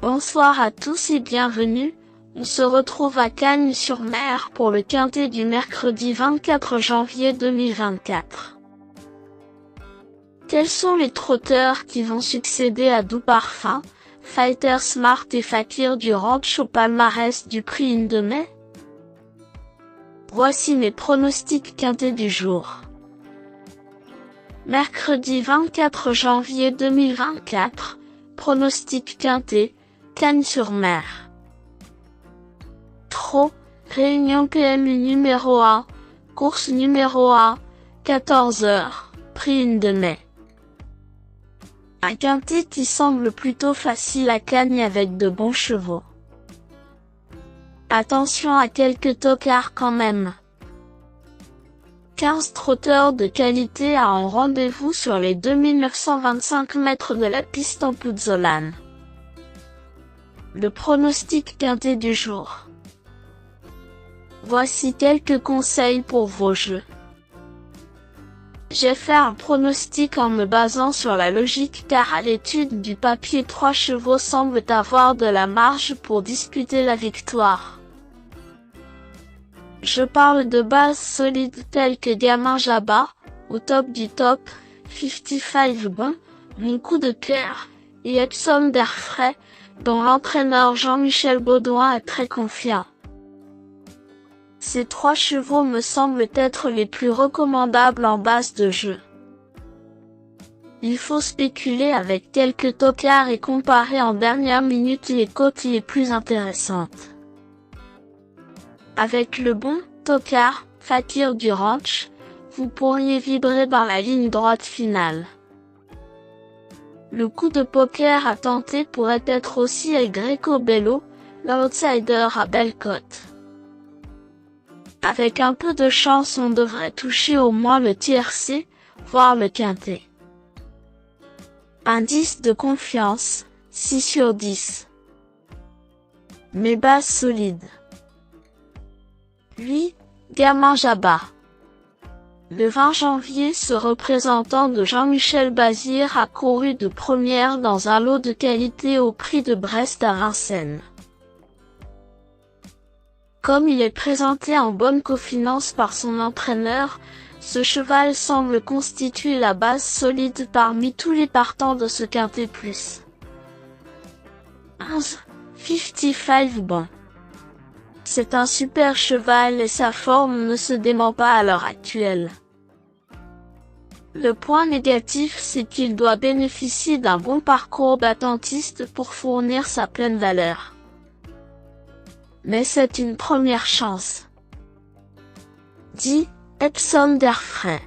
Bonsoir à tous et bienvenue, on se retrouve à Cagnes-sur-Mer pour le quintet du mercredi 24 janvier 2024. Quels sont les trotteurs qui vont succéder à Doux Parfum, Fighter Smart et Fakir du Ranch au palmarès du prix Une de Mai? Voici mes pronostics quintés du jour. Mercredi 24 janvier 2024, pronostic quintet, Cagnes-sur-Mer. Trot, réunion PMU numéro 1, course numéro 1, 14h, prix Une de Mai. Un quintet qui semble plutôt facile à Cagnes avec de bons chevaux. Attention à quelques tocards quand même. 15 trotteurs de qualité à un rendez-vous sur les 2925 mètres de la piste en Puzzolane. Le pronostic quintet du jour. Voici quelques conseils pour vos jeux. J'ai fait un pronostic en me basant sur la logique car à l'étude du papier 3 chevaux semblent avoir de la marge pour disputer la victoire. Je parle de bases solides telles que Gamin Jabba, au top du top, 55 Bon, Mon coup de cœur, et Epsom d'air frais, dont l'entraîneur Jean-Michel Baudouin est très confiant. Ces 3 chevaux me semblent être les plus recommandables en base de jeu. Il faut spéculer avec quelques tocards et comparer en dernière minute les cotes les plus intéressantes. Avec le bon tocard, Fakir du Ranch, vous pourriez vibrer dans la ligne droite finale. Le coup de poker à tenter pourrait être aussi El Greco Bello, l'outsider à belle cote. Avec un peu de chance on devrait toucher au moins le tiercé, voire le quintet. Indice de confiance, 6 sur 10. Mes bases solides. 8. Gamin Jabba. Le 20 janvier, ce représentant de Jean-Michel Bazir a couru de première dans un lot de qualité au prix de Brest à Vincennes. Comme il est présenté en bonne confiance par son entraîneur, ce cheval semble constituer la base solide parmi tous les partants de ce quintet plus. 11. 55 Bon. C'est un super cheval et sa forme ne se dément pas à l'heure actuelle. Le point négatif c'est qu'il doit bénéficier d'un bon parcours d'attentiste pour fournir sa pleine valeur. Mais c'est une première chance. 10. Epsom d'air frais.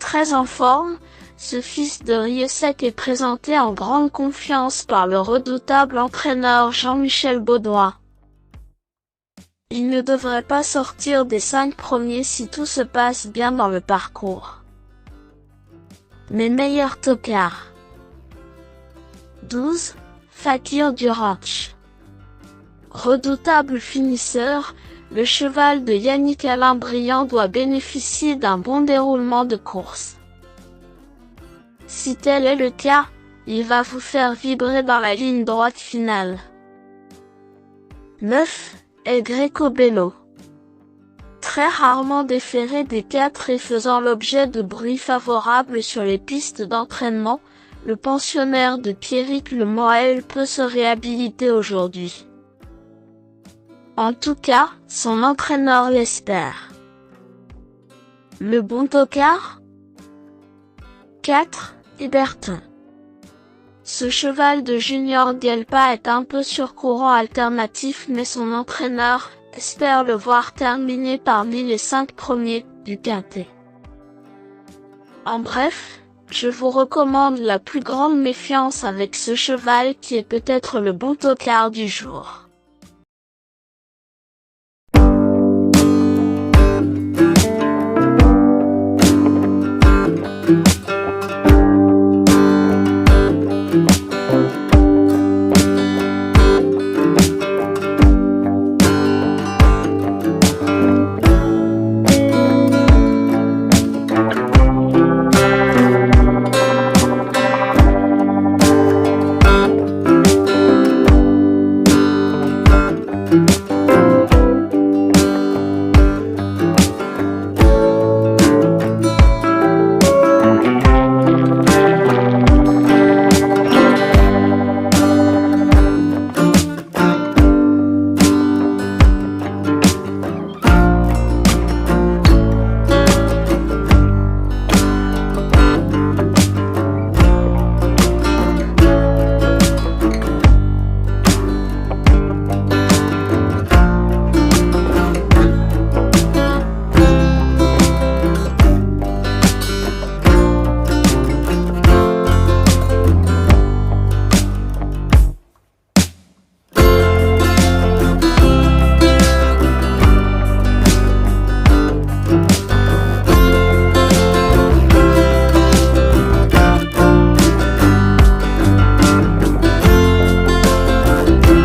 Très en forme, ce fils de Riesec est présenté en grande confiance par le redoutable entraîneur Jean-Michel Baudouin. Il ne devrait pas sortir des 5 premiers si tout se passe bien dans le parcours. Mes meilleurs tocards. 12. Fakir du Ranch. Redoutable finisseur, le cheval de Yannick Alain Briand doit bénéficier d'un bon déroulement de course. Si tel est le cas, il va vous faire vibrer dans la ligne droite finale. 9. El Greco Bello. Très rarement déféré des 4 et faisant l'objet de bruits favorables sur les pistes d'entraînement, le pensionnaire de Pierrick Le Moël peut se réhabiliter aujourd'hui. En tout cas, son entraîneur l'espère. Le bon tocard? 4. Héberton. Ce cheval de Junior Dielpa est un peu sur courant alternatif mais son entraîneur espère le voir terminer parmi les 5 premiers du quintet. En bref, je vous recommande la plus grande méfiance avec ce cheval qui est peut-être le bon tocard du jour.